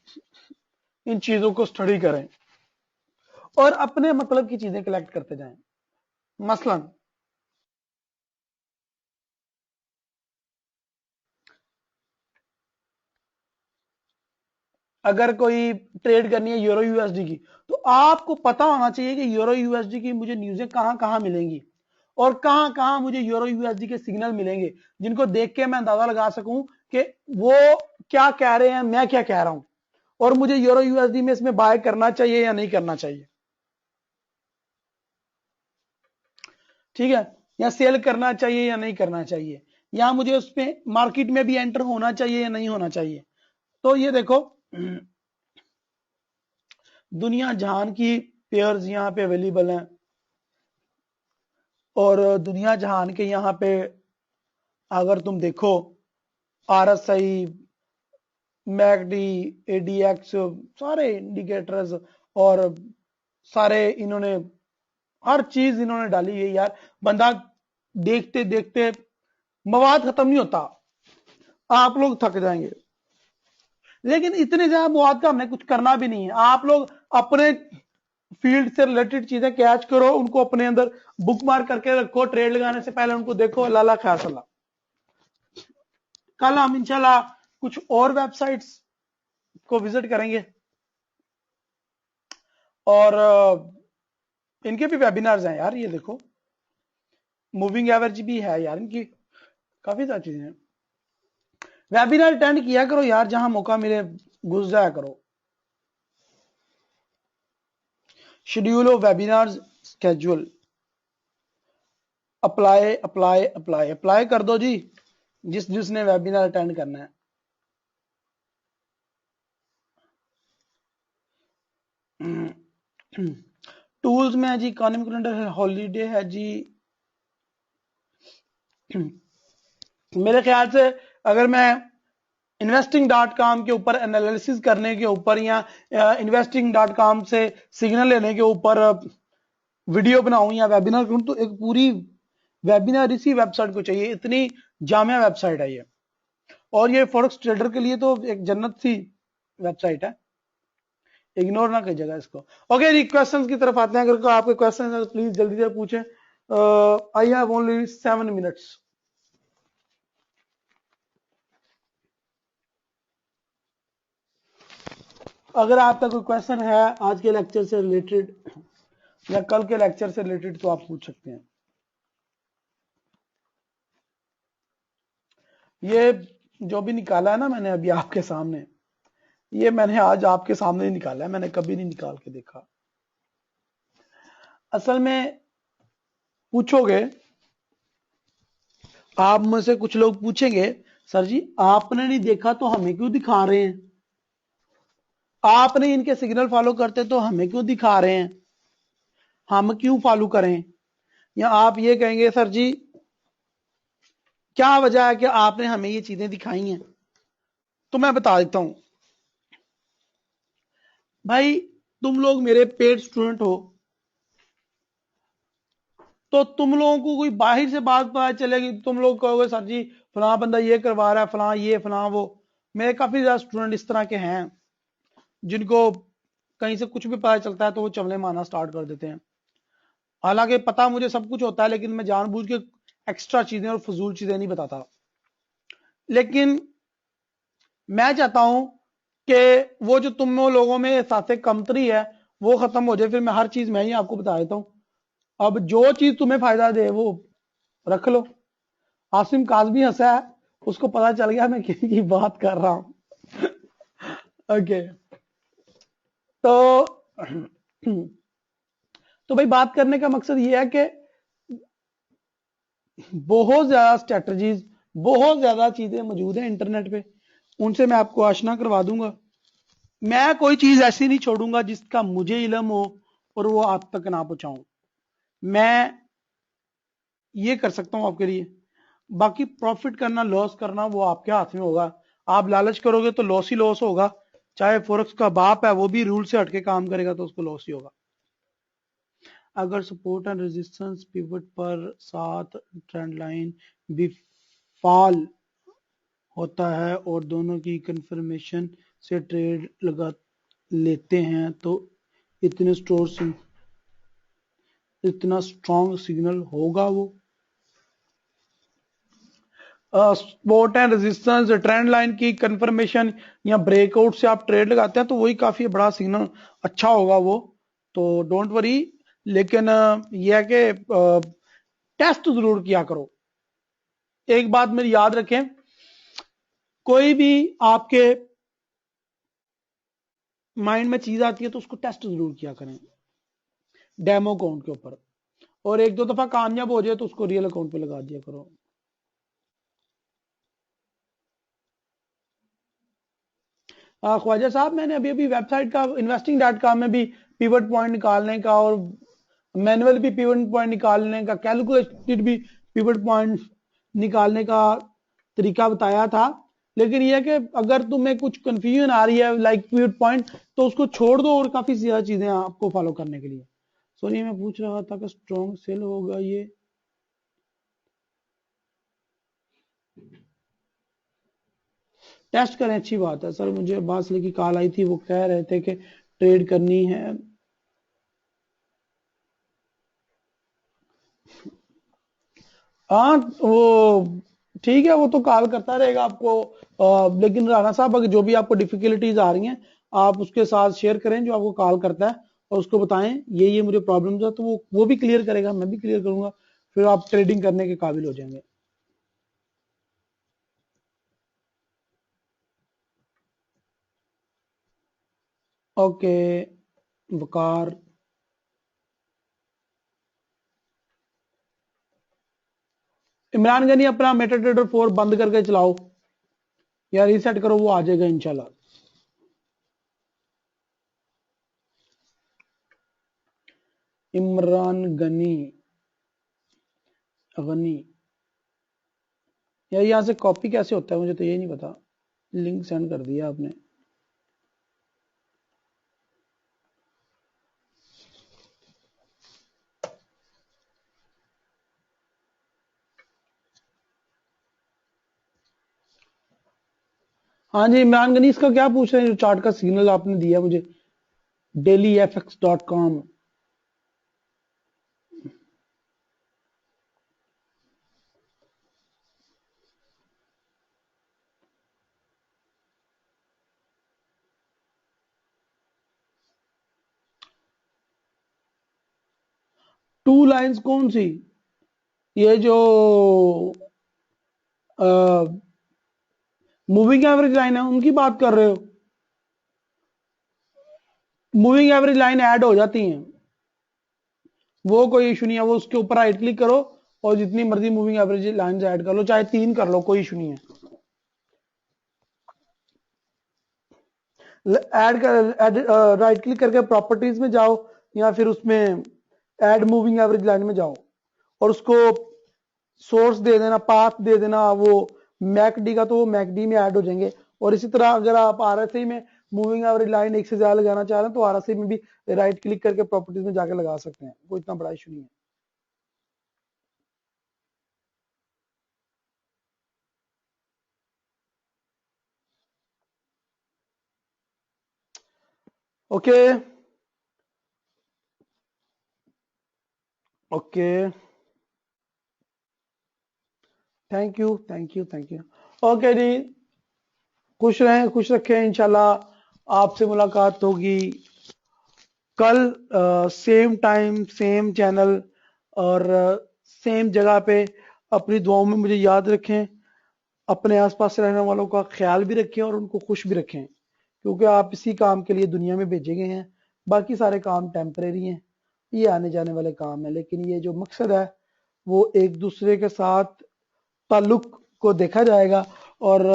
इन चीजों को स्टडी करें और अपने मतलब की चीजें कलेक्ट करते जाएं। मसलन अगर कोई ट्रेड करनी है यूरो यूएसडी की, तो आपको पता होना चाहिए कि यूरो यूएसडी की मुझे न्यूज़ें कहां कहां मिलेंगी, और कहां कहां मुझे यूरो यूएसडी के सिग्नल मिलेंगे, जिनको देख के मैं अंदाजा लगा सकूं कि वो क्या कह रहे हैं, मैं क्या कह रहा हूं, और मुझे यूरो यूएसडी में इसमें बाय करना चाहिए या नहीं करना चाहिए। ठीक है, या सेल करना चाहिए या नहीं करना चाहिए, या मुझे उस पर मार्केट में भी एंटर होना चाहिए या नहीं होना चाहिए। तो ये देखो, दुनिया जहान की पेयर्स यहाँ पे अवेलेबल हैं, और दुनिया जहान के यहाँ पे अगर तुम देखो आरएसआई, मैकडी, एडीएक्स, सारे इंडिकेटर्स, और सारे इन्होंने हर चीज इन्होंने डाली है यार। बंदा देखते देखते मवाद खत्म नहीं होता, आप लोग थक जाएंगे। लेकिन इतने ज्यादा मवाद का हमें कुछ करना भी नहीं है। आप लोग अपने फील्ड से रिलेटेड चीजें कैच करो, उनको अपने अंदर बुक मार्क करके रखो, ट्रेड लगाने से पहले उनको देखो, लाला खासला। कल हम इंशाल्लाह कुछ और वेबसाइट्स को विजिट करेंगे, और इनके भी वेबिनार्स हैं यार, ये देखो मूविंग एवरेज भी है यार इनकी, काफी सारी चीजें हैं। वेबिनार अटेंड किया करो यार, जहां मौका मिले घुस जाया करो। Schedule of webinars, schedule, apply apply apply apply कर दो जी, जिसने वेबिनार अटेंड करना है। टूल्स में है जी, इकोनॉमिक कैलेंडर है, हॉलीडे है जी। मेरे ख्याल से अगर मैं investing.com के ऊपर एनालिसिस करने के ऊपर या investing.com से सिग्नल लेने के ऊपर वीडियो बनाऊं या वेबिनार करूं, तो एक पूरी वेबिनार इसी वेबसाइट को चाहिए, इतनी जामिया वेबसाइट है ये। और ये फॉरेक्स ट्रेडर के लिए तो एक जन्नत सी वेबसाइट है, इग्नोर ना कीजिएगा इसको। ओके जी, क्वेश्चंस की तरफ आते हैं। अगर आपके क्वेश्चन है तो प्लीज जल्दी से पूछें। I have only 7 minutes. अगर आपका कोई क्वेश्चन है आज के लेक्चर से रिलेटेड या कल के लेक्चर से रिलेटेड तो आप पूछ सकते हैं। ये जो भी निकाला है ना मैंने अभी आपके सामने, ये मैंने आज आपके सामने ही निकाला है, मैंने कभी नहीं निकाल के देखा। असल में पूछोगे आप मुझसे, कुछ लोग पूछेंगे सर जी आपने नहीं देखा तो हमें क्यों दिखा रहे हैं, आपने इनके सिग्नल फॉलो करते तो हमें क्यों दिखा रहे हैं, हम क्यों फॉलो करें। या आप ये कहेंगे सर जी क्या वजह है कि आपने हमें ये चीजें दिखाई हैं। तो मैं बता देता हूं भाई, तुम लोग मेरे पेड स्टूडेंट हो, तो तुम लोगों को कोई बाहर से बात पता चलेगी, तुम लोग कहोगे सर जी फलां बंदा ये करवा रहा है, फलां ये फलां वो। मेरे काफी ज्यादा स्टूडेंट इस तरह के हैं जिनको कहीं से कुछ भी पता चलता है तो वो चमले मारना स्टार्ट कर देते हैं। हालांकि पता मुझे सब कुछ होता है, लेकिन मैं जानबूझ के एक्स्ट्रा चीजें और फजूल चीजें नहीं बताता। लेकिन मैं चाहता हूं कि वो जो तुम लोगों में एहसास कमतरी है वो खत्म हो जाए, फिर मैं हर चीज मैं ही आपको बता देता हूं। अब जो चीज तुम्हें फायदा दे वो रख लो। आसिम काजमी हंसा है, उसको पता चल गया मैं किसी की बात कर रहा हूं। ओके तो तो भाई बात करने का मकसद ये है कि बहुत ज्यादा स्ट्रेटजीज, बहुत ज्यादा चीजें मौजूद हैं इंटरनेट पे, उनसे मैं आपको आशना करवा दूंगा। मैं कोई चीज ऐसी नहीं छोड़ूंगा जिसका मुझे इल्म हो और वो आप तक ना पहुंचाऊं। मैं ये कर सकता हूं आपके लिए, बाकी प्रॉफिट करना लॉस करना वो आपके हाथ में होगा। आप लालच करोगे तो लॉस ही लॉस होगा, चाहे फॉरेक्स का बाप है वो भी रूल से हटके काम करेगा तो उसको लॉस ही होगा। अगर सपोर्ट एंड रेजिस्टेंस पिवट पर साथ ट्रेंड लाइन भी फॉल होता है और दोनों की कंफर्मेशन से ट्रेड लगा लेते हैं तो इतना स्ट्रॉन्ग सिग्नल होगा वो। Support and resistance trend line की कंफर्मेशन या ब्रेकआउट से आप ट्रेड लगाते हैं तो वही काफी बड़ा सिग्नल अच्छा होगा वो, तो डोंट वरी। लेकिन यह है कि टेस्ट जरूर किया करो। एक बात मेरी याद रखें, कोई भी आपके माइंड में चीज आती है तो उसको टेस्ट जरूर किया करें डेमो अकाउंट के ऊपर, और एक दो दफा कामयाब हो जाए तो उसको रियल अकाउंट पे लगा दिया करो। ख्वाजा साहब मैंने अभी अभी वेबसाइट का investing.com में भी पिवट पॉइंट निकालने का और मैनुअल भी पिवट पॉइंट निकालने का, कैलकुलेटेड भी पिवट पॉइंट निकालने का तरीका बताया था। लेकिन यह कि अगर तुम्हें कुछ कंफ्यूजन आ रही है लाइक पिवट पॉइंट तो उसको छोड़ दो और काफी ज्यादा चीजें आपको फॉलो करने के लिए। सोनी मैं पूछ रहा था कि स्ट्रॉन्ग सेल होगा ये, टेस्ट करें अच्छी बात है सर। मुझे बासले की कॉल आई थी, वो कह रहे थे कि ट्रेड करनी है। हाँ वो ठीक है, वो तो कॉल करता रहेगा आपको। लेकिन राणा साहब अगर जो भी आपको डिफिकल्टीज आ रही हैं आप उसके साथ शेयर करें जो आपको कॉल करता है, और उसको बताएं ये मुझे प्रॉब्लम था, तो वो भी क्लियर करेगा, मैं भी क्लियर करूंगा, फिर आप ट्रेडिंग करने के काबिल हो जाएंगे। ओके वकार, इमरान गनी अपना मेटाट्रेडर 4 बंद करके चलाओ या रीसेट करो, वो आ जाएगा इंशाल्लाह। इमरान गनी गनी यार, यहां से कॉपी कैसे होता है मुझे तो ये नहीं पता, लिंक सेंड कर दिया आपने। हाँ जी इमरान गनी, इसका क्या पूछ रहे हैं, जो चार्ट का सिग्नल आपने दिया मुझे, dailyfx.com। 2 लाइंस कौन सी, ये जो मूविंग एवरेज लाइन है उनकी बात कर रहे हो? मूविंग एवरेज लाइन ऐड हो जाती हैं, वो कोई इशू नहीं है, वो उसके ऊपर राइट क्लिक करो और जितनी मर्जी मूविंग एवरेज लाइन ऐड कर लो, चाहे 3 कर लो, कोई इशू नहीं है। ऐड कर, राइट क्लिक करके प्रॉपर्टीज में जाओ या फिर उसमें ऐड मूविंग एवरेज लाइन में जाओ और उसको सोर्स दे देना, पाथ दे देना, वो मैकडी का, तो वो मैकडी में ऐड हो जाएंगे। और इसी तरह अगर आप आरएसआई में मूविंग एवरेज लाइन एक से ज्यादा लगाना चाह रहे हैं तो आरएसआई में भी राइट क्लिक करके प्रॉपर्टीज में जाके लगा सकते हैं, कोई इतना बड़ा इशू नहीं है। Okay okay, thank you thank you thank you. Okay जी, खुश रहें, खुश रखें, इंशाल्लाह आपसे मुलाकात होगी कल, सेम टाइम सेम चैनल और सेम जगह पे। अपनी दुआओं में मुझे याद रखें, अपने आसपास रहने वालों का ख्याल भी रखें और उनको खुश भी रखें, क्योंकि आप इसी काम के लिए दुनिया में भेजे गए हैं। बाकी सारे काम टेम्परेरी हैं, ये आने जाने वाले काम है, लेकिन ये जो मकसद है वो एक दूसरे के साथ ताल्लुक को देखा जाएगा। और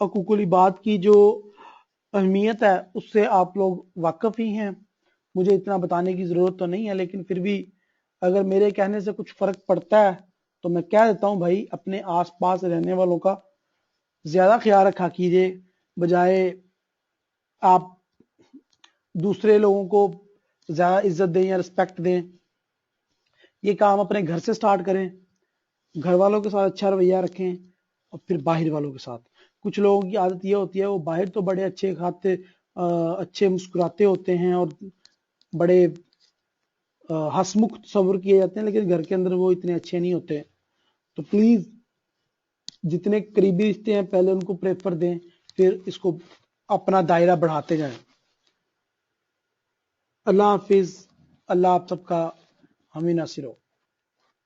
हकूकुल इबाद की जो अहमियत है उससे आप लोग वाकिफ ही हैं, मुझे इतना बताने की जरूरत तो नहीं है, लेकिन फिर भी अगर मेरे कहने से कुछ फर्क पड़ता है तो मैं कह देता हूं भाई, अपने आसपास रहने वालों का ज्यादा ख्याल रखा कीजिए, बजाय आप दूसरे लोगों को ज्यादा इज्जत दें या रिस्पेक्ट दें। ये काम अपने घर से स्टार्ट करें, घर वालों के साथ अच्छा रवैया रखें और फिर बाहर वालों के साथ। कुछ लोगों की आदत ये होती है, वो बाहर तो बड़े अच्छे खाते, अच्छे मुस्कुराते होते हैं और बड़े हंसमुख तस्वर किए जाते हैं, लेकिन घर के अंदर वो इतने अच्छे नहीं होते। तो प्लीज जितने करीबी रिश्ते हैं पहले उनको प्रेफर दें, फिर इसको अपना दायरा बढ़ाते जाएं। अल्लाह हाफिज, अल्लाह आप सबका हामी नासिर हो।